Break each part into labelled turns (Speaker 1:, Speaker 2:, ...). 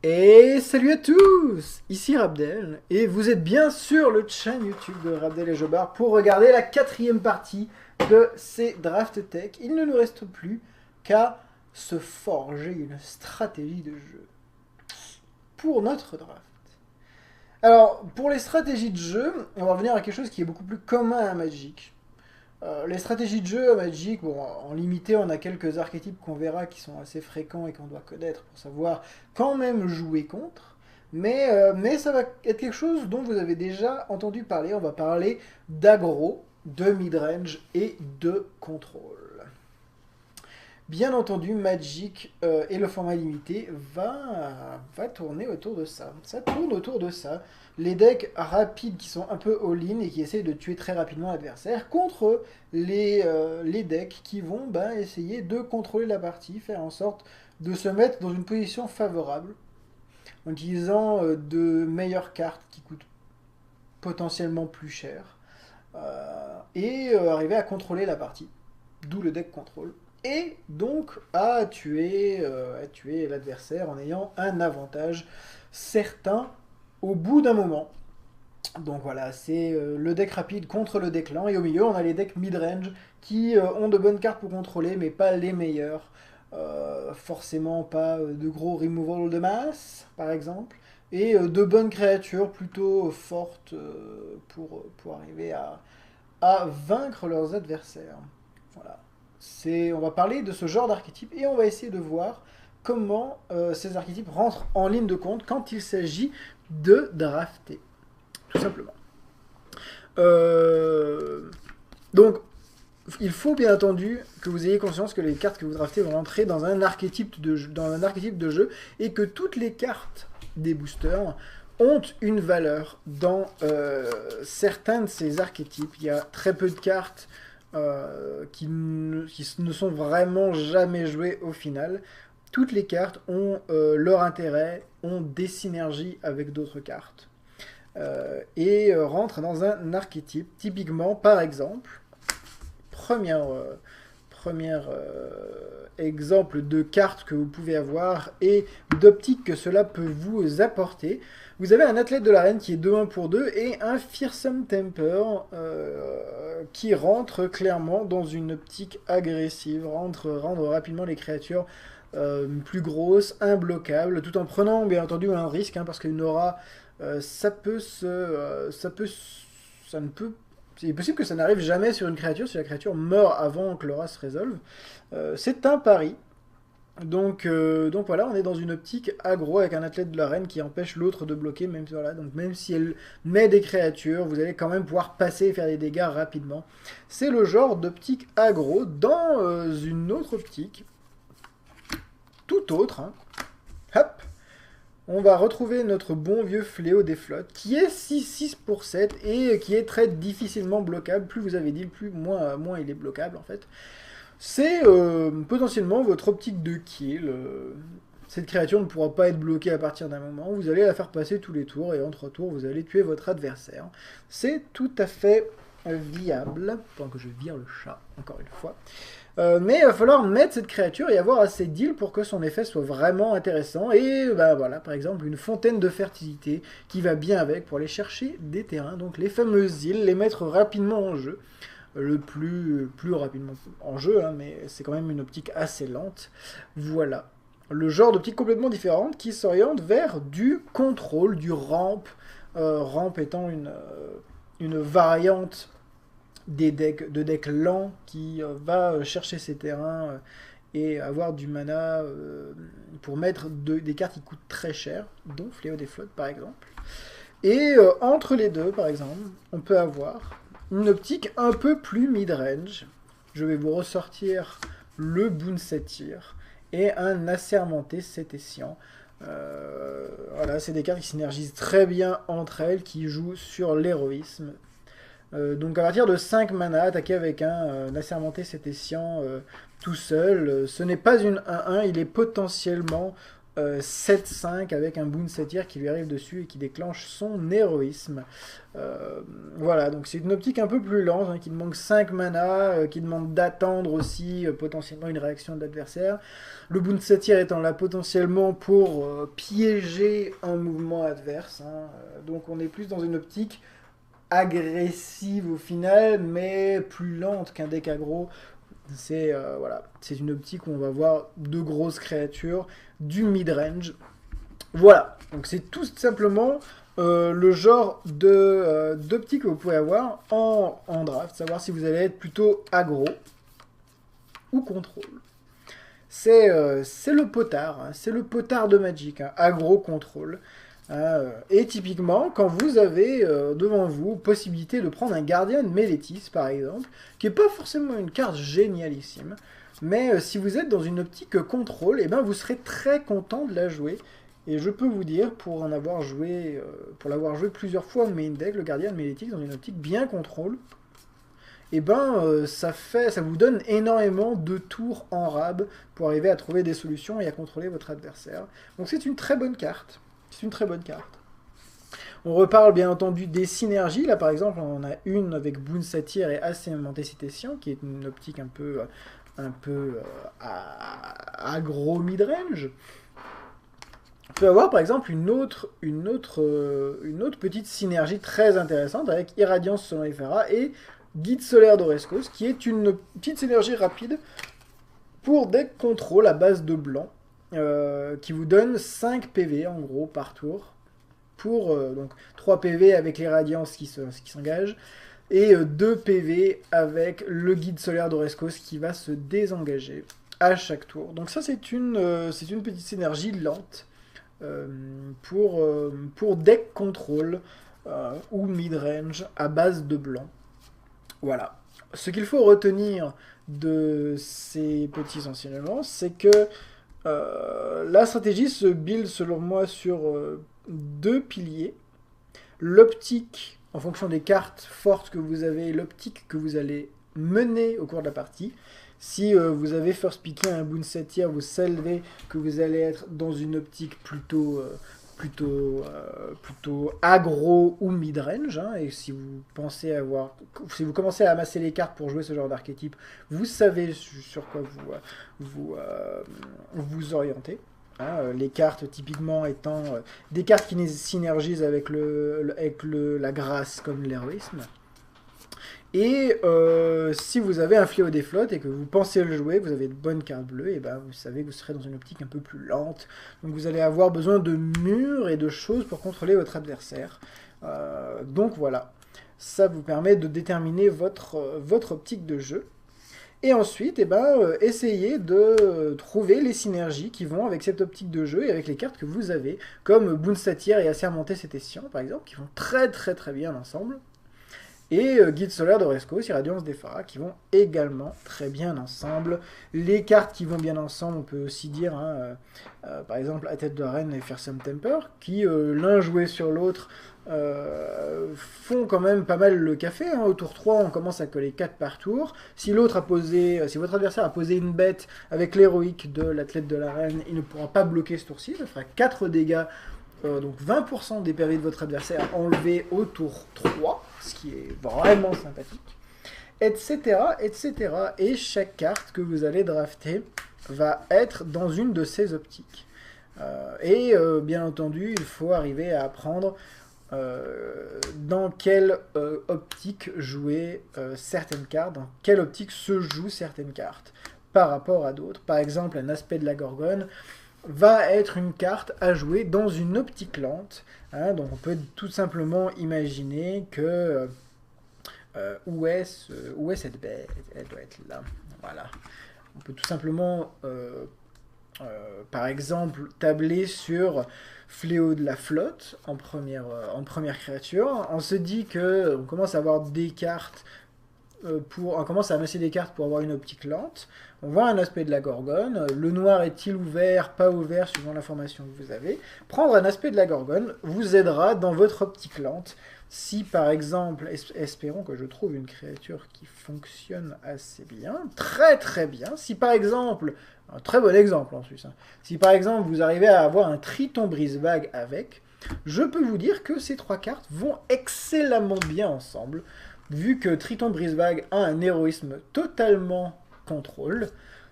Speaker 1: Et salut à tous, ici Rabdel, et vous êtes bien sur le chaîne YouTube de Rabdel et Jobard pour regarder la quatrième partie de ces Draft Tech. Il ne nous reste plus qu'à se forger une stratégie de jeu pour notre draft. Alors, pour les stratégies de jeu, on va revenir à quelque chose qui est beaucoup plus commun à Magic. Les stratégies de jeu à Magic, bon, en limité, on a quelques archétypes qu'on verra qui sont assez fréquents et qu'on doit connaître pour savoir quand même jouer contre. Mais ça va être quelque chose dont vous avez déjà entendu parler. On va parler d'aggro, de midrange et de contrôle. Bien entendu, Magic et le format limité va tourner autour de ça. Ça tourne autour de ça. Les decks rapides qui sont un peu all-in et qui essayent de tuer très rapidement l'adversaire contre les decks qui vont essayer de contrôler la partie, faire en sorte de se mettre dans une position favorable en utilisant de meilleures cartes qui coûtent potentiellement plus cher et arriver à contrôler la partie, d'où le deck contrôle. Et donc à tuer l'adversaire en ayant un avantage certain au bout d'un moment. Donc voilà, c'est le deck rapide contre le deck lent. Et au milieu, on a les decks mid-range qui ont de bonnes cartes pour contrôler, mais pas les meilleures. Forcément pas de gros removal de masse, par exemple. Et de bonnes créatures plutôt fortes pour arriver à vaincre leurs adversaires. Voilà. On va parler de ce genre d'archétype et on va essayer de voir comment ces archétypes rentrent en ligne de compte quand il s'agit de drafter, tout simplement. Donc, il faut bien entendu que vous ayez conscience que les cartes que vous draftez vont rentrer dans un archétype de jeu et que toutes les cartes des boosters ont une valeur dans certains de ces archétypes. Il y a très peu de cartes qui ne sont vraiment jamais jouées au final. Toutes les cartes ont leur intérêt, ont des synergies avec d'autres cartes et rentrent dans un archétype. Typiquement, par exemple, premier exemple de carte que vous pouvez avoir et d'optique que cela peut vous apporter. Vous avez un athlète de l'arène qui est 2-1 pour 2 et un Fearsome Temper qui rentre clairement dans une optique agressive, rendre rapidement les créatures plus grosses, imbloquables, tout en prenant bien entendu un risque, parce qu'une aura, il est possible que ça n'arrive jamais sur une créature si la créature meurt avant que l'aura se résolve. C'est un pari. Donc voilà, on est dans une optique aggro avec un athlète de l'arène qui empêche l'autre de bloquer, même si elle met des créatures, vous allez quand même pouvoir passer et faire des dégâts rapidement. C'est le genre d'optique aggro. Dans une autre optique, tout autre, hop, on va retrouver notre bon vieux fléau des flottes, qui est 6-6 pour 7 et qui est très difficilement bloquable. Plus vous avez d'îles, moins il est bloquable en fait. C'est potentiellement votre optique de kill. Cette créature ne pourra pas être bloquée à partir d'un moment. Vous allez la faire passer tous les tours et en 3 tours, vous allez tuer votre adversaire. C'est tout à fait viable. Pendant que je vire le chat, encore une fois. Mais il va falloir mettre cette créature et avoir assez d'îles pour que son effet soit vraiment intéressant. Et voilà, par exemple, une fontaine de fertilité qui va bien avec pour aller chercher des terrains. Donc les fameuses îles, les mettre rapidement en jeu. Le plus rapidement en jeu, mais c'est quand même une optique assez lente. Voilà. Le genre d'optique complètement différente qui s'oriente vers du contrôle, du ramp. Ramp étant une variante de deck lent qui va chercher ses terrains et avoir du mana pour mettre des cartes qui coûtent très cher, dont Fléau des Flottes par exemple. Et entre les deux, par exemple, on peut avoir une optique un peu plus mid-range. Je vais vous ressortir le Boon Satyr et un Assermenté Sétessian. Voilà, c'est des cartes qui synergisent très bien entre elles, qui jouent sur l'héroïsme. Donc à partir de 5 mana, attaquer avec un Assermenté Sétessian tout seul, ce n'est pas une 1-1, il est potentiellement 7-5 avec un Boon Satyr qui lui arrive dessus et qui déclenche son héroïsme. Voilà, donc c'est une optique un peu plus lente, hein, qui demande 5 mana, qui demande d'attendre aussi potentiellement une réaction de l'adversaire. Le Boon Satyr étant là potentiellement pour piéger un mouvement adverse, hein, donc on est plus dans une optique agressive au final, mais plus lente qu'un deck aggro. C'est voilà, c'est une optique où on va voir de grosses créatures, du mid-range. Voilà, donc c'est tout simplement le genre d'optique que vous pouvez avoir en draft, savoir si vous allez être plutôt aggro ou contrôle. C'est le potard, hein, c'est le potard de Magic, hein, aggro contrôle. Et typiquement, quand vous avez devant vous possibilité de prendre un Guardian Meletis, par exemple, qui n'est pas forcément une carte génialissime, mais si vous êtes dans une optique contrôle, eh ben, vous serez très content de la jouer. Et je peux vous dire, pour l'avoir joué plusieurs fois en main deck, le Guardian Meletis dans une optique bien contrôle, et ben ça vous donne énormément de tours en rab pour arriver à trouver des solutions et à contrôler votre adversaire. Donc c'est une très bonne carte. C'est une très bonne carte. On reparle bien entendu des synergies. Là par exemple on en a une avec Boon Satyr et Assermenté Cétacien, qui est une optique un peu aggro mid-range. On peut avoir par exemple une autre petite synergie très intéressante avec Irradiance selon Ephara et Guide solaire d'Oreskos, qui est une petite synergie rapide pour deck contrôle à base de blanc, qui vous donne 5 PV en gros par tour, pour donc 3 PV avec les radiances qui s'engagent, et 2 PV avec le guide solaire d'Oreskos qui va se désengager à chaque tour. Donc ça c'est une petite synergie lente pour deck contrôle ou mid-range à base de blanc. Voilà. Ce qu'il faut retenir de ces petits enseignements, c'est que la stratégie se build selon moi sur 2 piliers. L'optique, en fonction des cartes fortes que vous avez, l'optique que vous allez mener au cours de la partie. Si vous avez first pické un Boon Satyr, vous savez que vous allez être dans une optique plutôt aggro ou mid-range, hein, et si vous commencez à amasser les cartes pour jouer ce genre d'archétype, vous savez sur quoi vous orientez. Hein, les cartes typiquement étant des cartes qui synergisent avec la grâce comme l'héroïsme. Et si vous avez un fléau des flottes et que vous pensez le jouer, vous avez de bonnes cartes bleues, et ben vous savez que vous serez dans une optique un peu plus lente. Donc vous allez avoir besoin de murs et de choses pour contrôler votre adversaire. Donc voilà, ça vous permet de déterminer votre optique de jeu. Et ensuite, essayez de trouver les synergies qui vont avec cette optique de jeu et avec les cartes que vous avez, comme Boon Satyr et Assermenté Cétacien par exemple, qui vont très très très bien ensemble. Et Guide solaire d'Oreskos, Irradiance d'Ephara, qui vont également très bien ensemble. Les cartes qui vont bien ensemble, on peut aussi dire, hein, par exemple, à tête de reine et Fearsome Temper, qui, l'un joué sur l'autre, font quand même pas mal le café. Hein. Au tour 3, on commence à coller 4 par tour. Si votre adversaire a posé une bête avec l'héroïque de l'athlète de la reine, il ne pourra pas bloquer ce tour-ci, ça fera 4 dégâts. Donc 20% des PV de votre adversaire enlevés au tour 3, ce qui est vraiment sympathique, etc., etc. Et chaque carte que vous allez drafter va être dans une de ces optiques. Bien entendu, il faut arriver à apprendre dans quelle optique jouer certaines cartes, dans quelle optique se jouent certaines cartes par rapport à d'autres. Par exemple, un aspect de la Gorgone va être une carte à jouer dans une optique lente. Hein, donc on peut tout simplement imaginer que où est cette bête? Elle doit être là. Voilà. On peut tout simplement, par exemple, tabler sur Fléau de la Flotte en première créature. On se dit que on commence à avoir des cartes on commence à amasser des cartes pour avoir une optique lente. On voit un aspect de la Gorgone. Le noir est-il ouvert, pas ouvert, suivant l'information que vous avez. Prendre un aspect de la Gorgone vous aidera dans votre optique lente Si par exemple, espérons que je trouve une créature qui fonctionne assez bien, très très bien, si par exemple, un très bon exemple en plus, hein, si par exemple vous arrivez à avoir un Triton Brise-Vague avec, je peux vous dire que ces 3 cartes vont excellemment bien ensemble, vu que Triton Brise-Vague a un héroïsme totalement contrôle.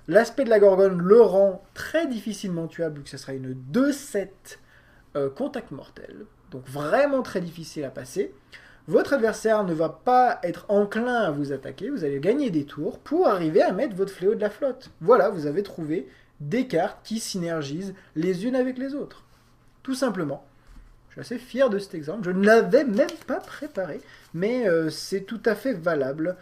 Speaker 1: L'aspect de la Gorgone le rend très difficilement tuable, vu que ce sera une 2/7 contact mortel. Donc vraiment très difficile à passer. Votre adversaire ne va pas être enclin à vous attaquer, vous allez gagner des tours pour arriver à mettre votre fléau de la flotte. Voilà, vous avez trouvé des cartes qui synergisent les unes avec les autres. Tout simplement. Je suis assez fier de cet exemple. Je ne l'avais même pas préparé, mais c'est tout à fait valable.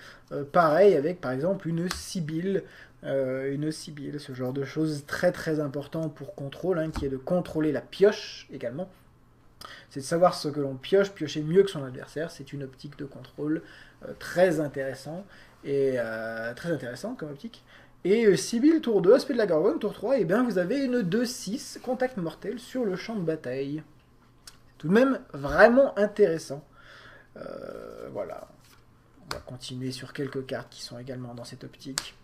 Speaker 1: Pareil avec, par exemple, une Sibylle. Ce genre de choses très très important pour contrôle, hein, qui est de contrôler la pioche également. C'est de savoir ce que l'on pioche, piocher mieux que son adversaire. C'est une optique de contrôle très intéressant et très intéressant comme optique. Et Sibylle, tour 2, aspect de la Gorgone, tour 3, et bien vous avez une 2/6, contact mortel sur le champ de bataille. C'est tout de même vraiment intéressant. Voilà. On va continuer sur quelques cartes qui sont également dans cette optique.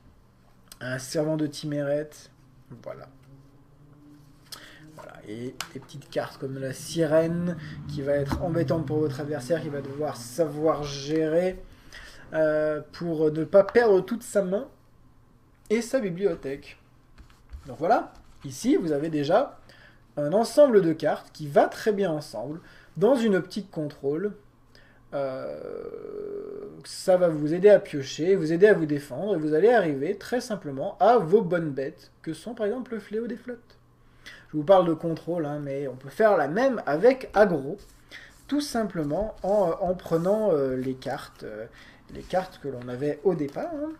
Speaker 1: Un servant de Timéret. Voilà. Voilà. Et des petites cartes comme la sirène, qui va être embêtante pour votre adversaire, qui va devoir savoir gérer pour ne pas perdre toute sa main et sa bibliothèque. Donc voilà, ici vous avez déjà un ensemble de cartes qui va très bien ensemble, dans une optique contrôle. Ça va vous aider à piocher, vous aider à vous défendre, et vous allez arriver très simplement à vos bonnes bêtes, que sont par exemple le fléau des flottes. Je vous parle de contrôle, hein, mais on peut faire la même avec aggro, tout simplement en prenant les cartes que l'on avait au départ, hein.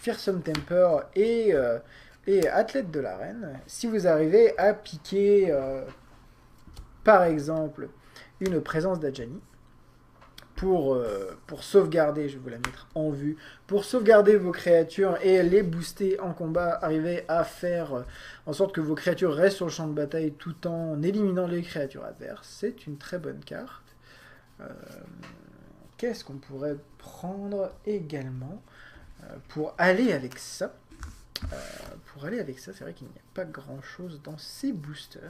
Speaker 1: Fearsome Temper et Athlète de l'arène. Si vous arrivez à piquer, par exemple, une présence d'Adjani, pour sauvegarder, je vais vous la mettre en vue, pour sauvegarder vos créatures et les booster en combat, arriver à faire en sorte que vos créatures restent sur le champ de bataille tout en éliminant les créatures adverses, c'est une très bonne carte. Qu'est-ce qu'on pourrait prendre également pour aller avec ça? C'est vrai qu'il n'y a pas grand-chose dans ces boosters.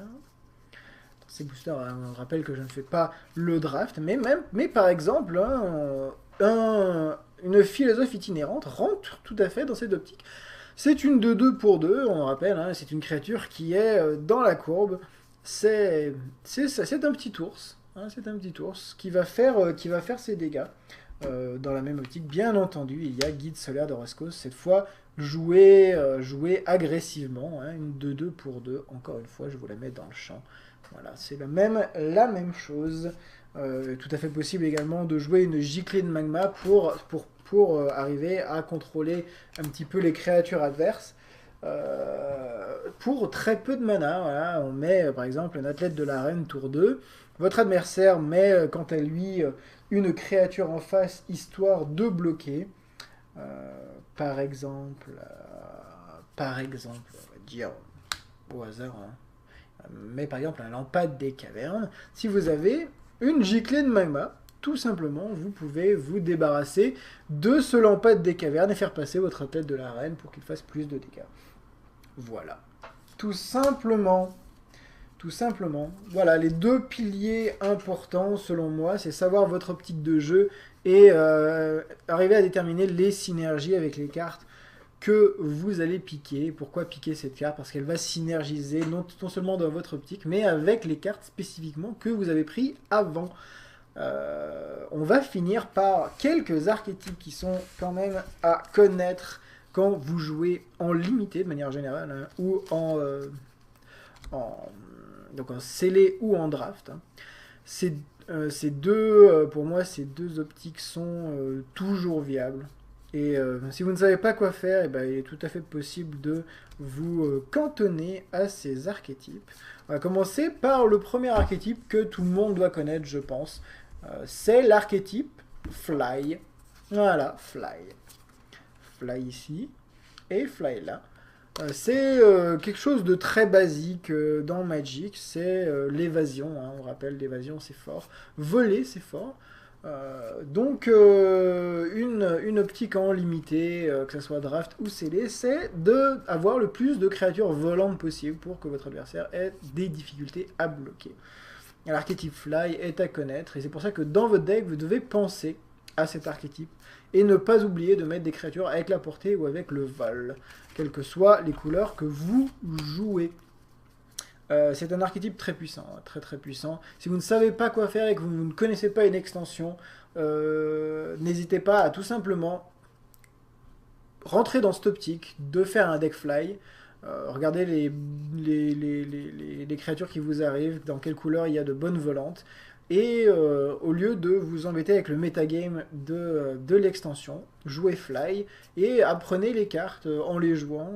Speaker 1: Ces boosters, on rappelle que je ne fais pas le draft, mais par exemple, une philosophe itinérante rentre tout à fait dans cette optique. C'est une 2/2 pour 2, on rappelle, hein, c'est une créature qui est dans la courbe. C'est un petit ours, hein, c'est un petit ours qui va faire ses dégâts. Dans la même optique, bien entendu, il y a Guide solaire de Roscos, cette fois joué agressivement, hein, une 2/2 pour 2, encore une fois, je vous la mets dans le champ. Voilà, c'est la même chose. Tout à fait possible également de jouer une giclée de magma pour arriver à contrôler un petit peu les créatures adverses. Pour très peu de mana, voilà, on met par exemple un athlète de l'arène tour 2. Votre adversaire met quant à lui une créature en face histoire de bloquer. Par exemple, on va dire au hasard, hein, mais par exemple un lampade des cavernes. Si vous avez une giclée de magma, tout simplement, vous pouvez vous débarrasser de ce lampade des cavernes et faire passer votre athlète de l'arène pour qu'il fasse plus de dégâts. Voilà. Tout simplement. Voilà, les deux piliers importants, selon moi, c'est savoir votre optique de jeu et arriver à déterminer les synergies avec les cartes que vous allez piquer. Pourquoi piquer cette carte? Parce qu'elle va synergiser non seulement dans votre optique, mais avec les cartes spécifiquement que vous avez pris avant. On va finir par quelques archétypes qui sont quand même à connaître quand vous jouez en limité de manière générale, hein, ou donc en scellé ou en draft. Hein. Pour moi, ces deux optiques sont toujours viables. Et si vous ne savez pas quoi faire, ben, il est tout à fait possible de vous cantonner à ces archétypes. On va commencer par le premier archétype que tout le monde doit connaître, je pense. C'est l'archétype Fly. Voilà, Fly. Fly ici et Fly là. C'est quelque chose de très basique dans Magic, c'est l'évasion, hein, on rappelle l'évasion c'est fort, voler c'est fort, Donc une optique en limité, que ce soit draft ou scellé, c'est d'avoir le plus de créatures volantes possible pour que votre adversaire ait des difficultés à bloquer. L'archétype Fly est à connaître, et c'est pour ça que dans votre deck, vous devez penser à cet archétype, et ne pas oublier de mettre des créatures avec la portée ou avec le vol, quelles que soient les couleurs que vous jouez. C'est un archétype très puissant, très très puissant. Si vous ne savez pas quoi faire et que vous ne connaissez pas une extension, n'hésitez pas à tout simplement rentrer dans cette optique de faire un deck fly. Regardez les créatures qui vous arrivent, dans quelle couleur il y a de bonnes volantes. Et au lieu de vous embêter avec le metagame de l'extension, jouez fly et apprenez les cartes en les jouant.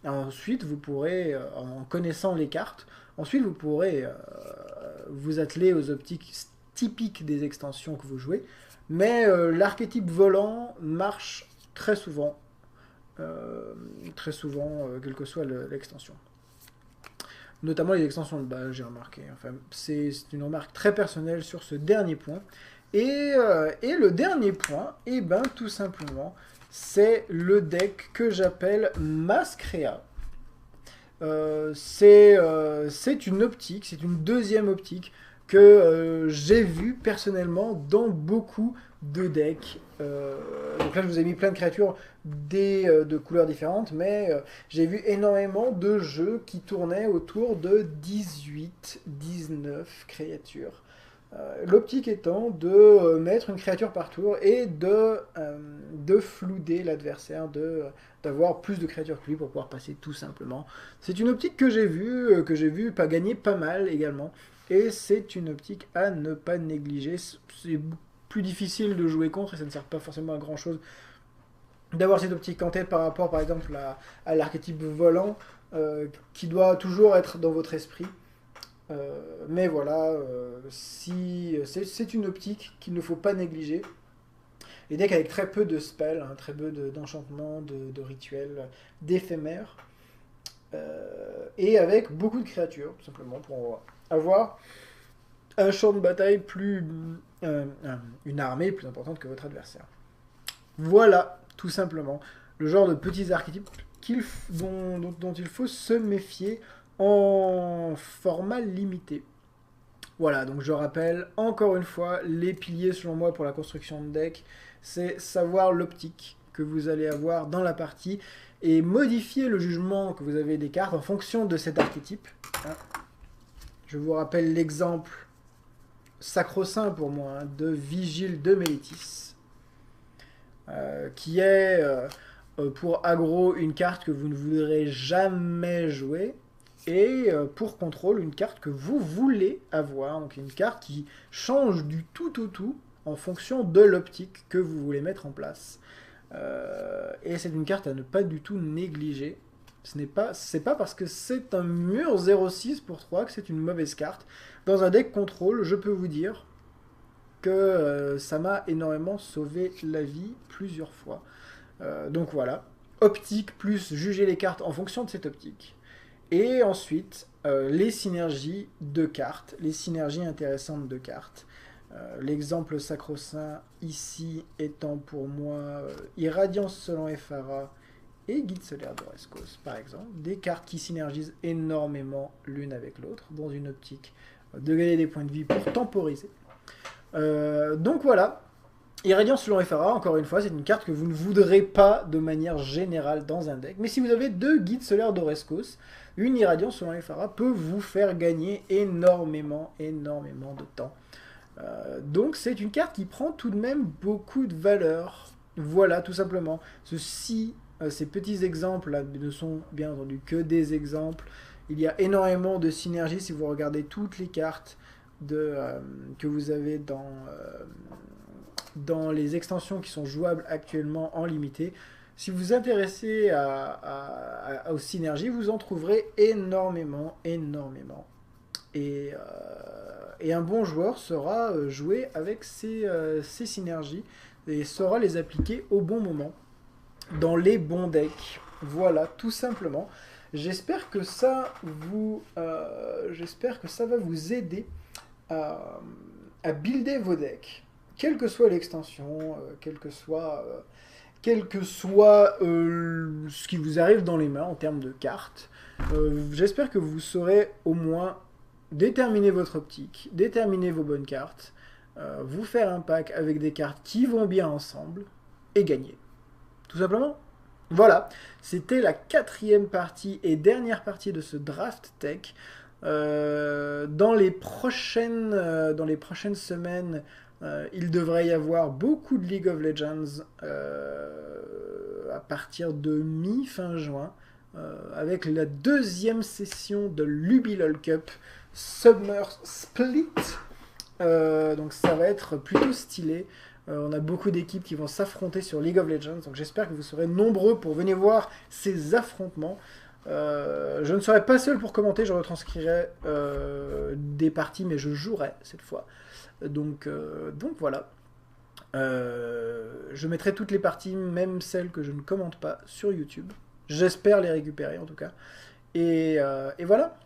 Speaker 1: Ensuite, vous pourrez, en connaissant les cartes, ensuite vous pourrez vous atteler aux optiques typiques des extensions que vous jouez. Mais l'archétype volant marche très souvent, quelle que soit l'extension. Notamment les extensions de base, j'ai remarqué. Enfin, c'est une remarque très personnelle sur ce dernier point. Et le dernier point, et ben tout simplement, c'est le deck que j'appelle Mascrea. C'est une optique, c'est une deuxième optique que j'ai vue personnellement dans beaucoup de decks. Donc là, je vous ai mis plein de créatures de couleurs différentes, mais j'ai vu énormément de jeux qui tournaient autour de 18-19 créatures. L'optique étant de mettre une créature par tour et de flouder l'adversaire, d'avoir plus de créatures que lui pour pouvoir passer tout simplement. C'est une optique que j'ai vue pas gagner pas mal également, et c'est une optique à ne pas négliger. C'est plus difficile de jouer contre et ça ne sert pas forcément à grand chose d'avoir cette optique en tête par rapport par exemple à l'archétype volant qui doit toujours être dans votre esprit. Mais voilà, si c'est une optique qu'il ne faut pas négliger. Les decks avec très peu de spells, hein, très peu d'enchantements, de rituels, d'éphémères, et avec beaucoup de créatures, tout simplement, pour avoir un champ de bataille une armée plus importante que votre adversaire. Voilà, tout simplement, le genre de petits archétypes dont il faut se méfier en format limité. Voilà, donc je rappelle encore une fois, les piliers selon moi pour la construction de deck, c'est savoir l'optique que vous allez avoir dans la partie et modifier le jugement que vous avez des cartes en fonction de cet archétype. Je vous rappelle l'exemple sacro-saint pour moi de Vigile de Mélétis, qui est pour aggro une carte que vous ne voudrez jamais jouer, et pour contrôle une carte que vous voulez avoir, donc une carte qui change du tout au tout en fonction de l'optique que vous voulez mettre en place. Et c'est une carte à ne pas du tout négliger. C'est pas parce que c'est un mur 0-6 pour 3 que c'est une mauvaise carte. Dans un deck contrôle, je peux vous dire que ça m'a énormément sauvé la vie plusieurs fois. Donc voilà, optique plus juger les cartes en fonction de cette optique. Et ensuite, les synergies de cartes, les synergies intéressantes de cartes. L'exemple sacro-saint ici étant pour moi Irradiance selon Ephara et Guide solaire d'Oreskos, par exemple. Des cartes qui synergisent énormément l'une avec l'autre, dans une optique de gagner des points de vie pour temporiser. Donc voilà, Irradiance selon Ephara, encore une fois, c'est une carte que vous ne voudrez pas de manière générale dans un deck. Mais si vous avez deux Guides solaires d'Oreskos, une Irradiance selon Ephara peut vous faire gagner énormément de temps. Donc c'est une carte qui prend tout de même beaucoup de valeur. Voilà, tout simplement. Ces petits exemples là ne sont bien entendu que des exemples. Il y a énormément de synergies si vous regardez toutes les cartes que vous avez dans les extensions qui sont jouables actuellement en limité. Si vous vous intéressez aux synergies, vous en trouverez énormément. Et un bon joueur saura jouer avec ces synergies et saura les appliquer au bon moment, dans les bons decks. Voilà, tout simplement. J'espère que ça va vous aider à builder vos decks. quelle que soit l'extension, quel que soit ce qui vous arrive dans les mains en termes de cartes. J'espère que vous saurez au moins déterminer votre optique, déterminer vos bonnes cartes, vous faire un pack avec des cartes qui vont bien ensemble et gagner. Tout simplement. Voilà, c'était la 4e partie et dernière partie de ce Draft Tech. Dans les prochaines semaines, il devrait y avoir beaucoup de League of Legends à partir de mi-fin juin, avec la 2e session de l'Ubilol Cup Summer Split. Donc ça va être plutôt stylé. On a beaucoup d'équipes qui vont s'affronter sur League of Legends, donc j'espère que vous serez nombreux pour venir voir ces affrontements. Je ne serai pas seul pour commenter, je retranscrirai des parties, mais je jouerai cette fois. Donc voilà. Je mettrai toutes les parties, même celles que je ne commente pas, sur YouTube. J'espère les récupérer en tout cas. Et voilà.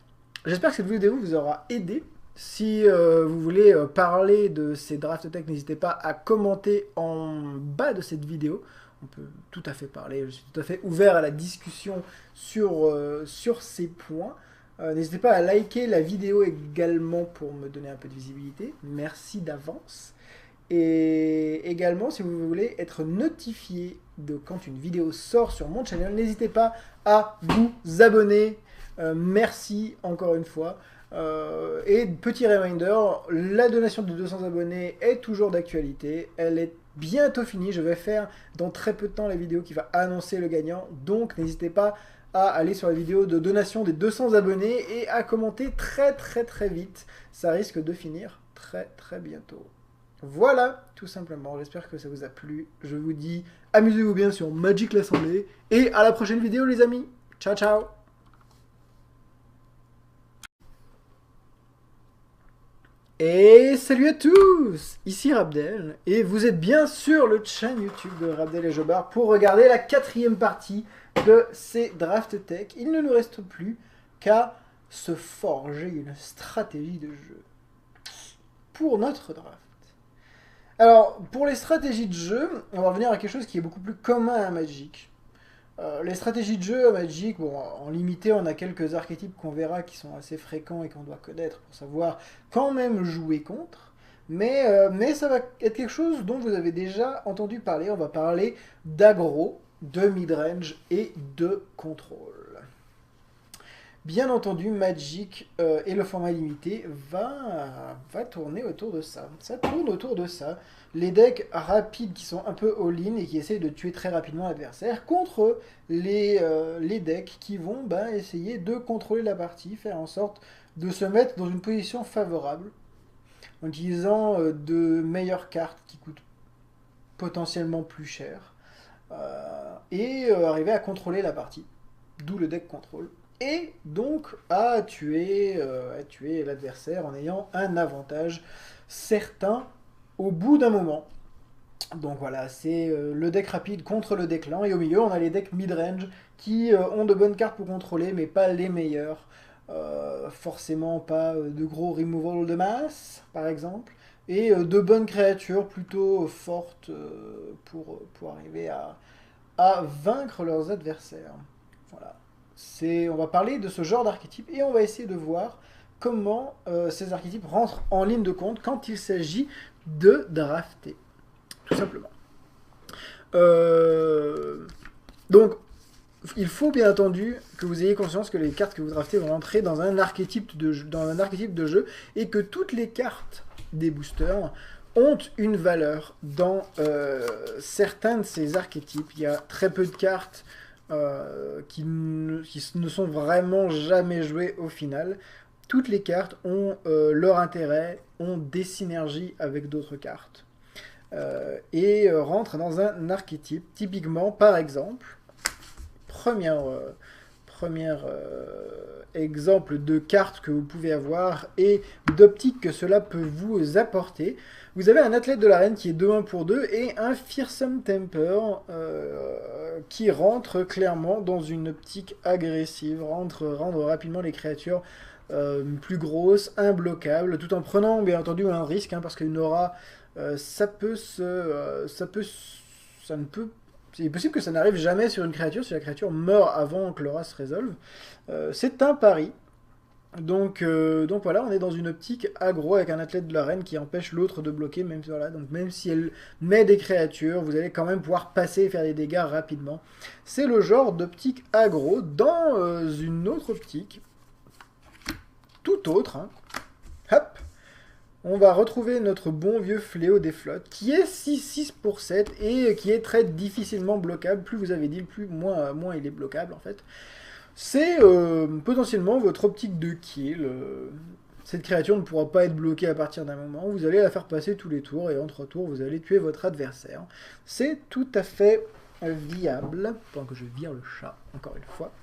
Speaker 1: J'espère que cette vidéo vous aura aidé. Si vous voulez parler de ces Draft Tech, n'hésitez pas à commenter en bas de cette vidéo. On peut tout à fait parler, je suis tout à fait ouvert à la discussion sur ces points. N'hésitez pas à liker la vidéo également pour me donner un peu de visibilité. Merci d'avance. Et également, si vous voulez être notifié de quand une vidéo sort sur mon channel, n'hésitez pas à vous abonner. Merci encore une fois. Et petit reminder, la donation de 200 abonnés est toujours d'actualité. Elle est bientôt finie. Je vais faire dans très peu de temps la vidéo qui va annoncer le gagnant. Donc n'hésitez pas à aller sur la vidéo de donation des 200 abonnés et à commenter très vite. Ça risque de finir très bientôt. Voilà, tout simplement. J'espère que ça vous a plu. Je vous dis, amusez-vous bien sur Magic l'Assemblée. Et à la prochaine vidéo les amis. Ciao ciao. Et salut à tous, ici Rabdel, et vous êtes bien sur le chaîne YouTube de Rabdel et Jobard pour regarder la 4e partie de ces Draft Tech. Il ne nous reste plus qu'à se forger une stratégie de jeu pour notre draft. Alors, pour les stratégies de jeu, on va revenir à quelque chose qui est beaucoup plus commun à Magic. Les stratégies de jeu à Magic, bon, en limité, on a quelques archétypes qu'on verra qui sont assez fréquents et qu'on doit connaître pour savoir quand même jouer contre. Mais ça va être quelque chose dont vous avez déjà entendu parler. On va parler d'aggro, de midrange et de contrôle. Bien entendu, Magic et le format limité va tourner autour de ça. Ça tourne autour de ça. Les decks rapides qui sont un peu all-in et qui essayent de tuer très rapidement l'adversaire contre les decks qui vont essayer de contrôler la partie, faire en sorte de se mettre dans une position favorable en utilisant de meilleures cartes qui coûtent potentiellement plus cher et arriver à contrôler la partie, d'où le deck contrôle. Et donc à tuer l'adversaire en ayant un avantage certain au bout d'un moment. Donc voilà, c'est le deck rapide contre le deck lent, et au milieu on a les decks mid-range qui ont de bonnes cartes pour contrôler, mais pas les meilleures. Forcément pas de gros removal de masse, par exemple, et de bonnes créatures plutôt fortes pour arriver à vaincre leurs adversaires. Voilà. On va parler de ce genre d'archétype et on va essayer de voir comment ces archétypes rentrent en ligne de compte quand il s'agit de drafter, tout simplement. Donc, il faut bien entendu que vous ayez conscience que les cartes que vous draftez vont rentrer dans un archétype de jeu et que toutes les cartes des boosters ont une valeur dans certains de ces archétypes. Il y a très peu de cartes qui ne sont vraiment jamais jouées au final. Toutes les cartes ont leur intérêt, ont des synergies avec d'autres cartes et rentrent dans un archétype. Typiquement, par exemple, premier exemple de carte que vous pouvez avoir et d'optique que cela peut vous apporter. Vous avez un athlète de l'arène qui est 2-1 pour 2 et un Fearsome Temper qui rentre clairement dans une optique agressive, rendre rapidement les créatures plus grosses, imbloquables, tout en prenant bien entendu un risque, hein, parce qu'une aura, ça ne peut. C'est possible que ça n'arrive jamais sur une créature si la créature meurt avant que l'aura se résolve. C'est un pari. Donc voilà, on est dans une optique aggro avec un athlète de l'arène qui empêche l'autre de bloquer, même si elle met des créatures, vous allez quand même pouvoir passer et faire des dégâts rapidement. C'est le genre d'optique aggro. Dans une autre optique, tout autre, hein, hop, on va retrouver notre bon vieux fléau des flottes, qui est 6-6 pour 7 et qui est très difficilement bloquable. Plus vous avez dit, moins il est bloquable en fait. C'est potentiellement votre optique de kill. Cette créature ne pourra pas être bloquée à partir d'un moment. Vous allez la faire passer tous les tours et entre tours, vous allez tuer votre adversaire. C'est tout à fait viable. Pendant que je vire le chat, encore une fois.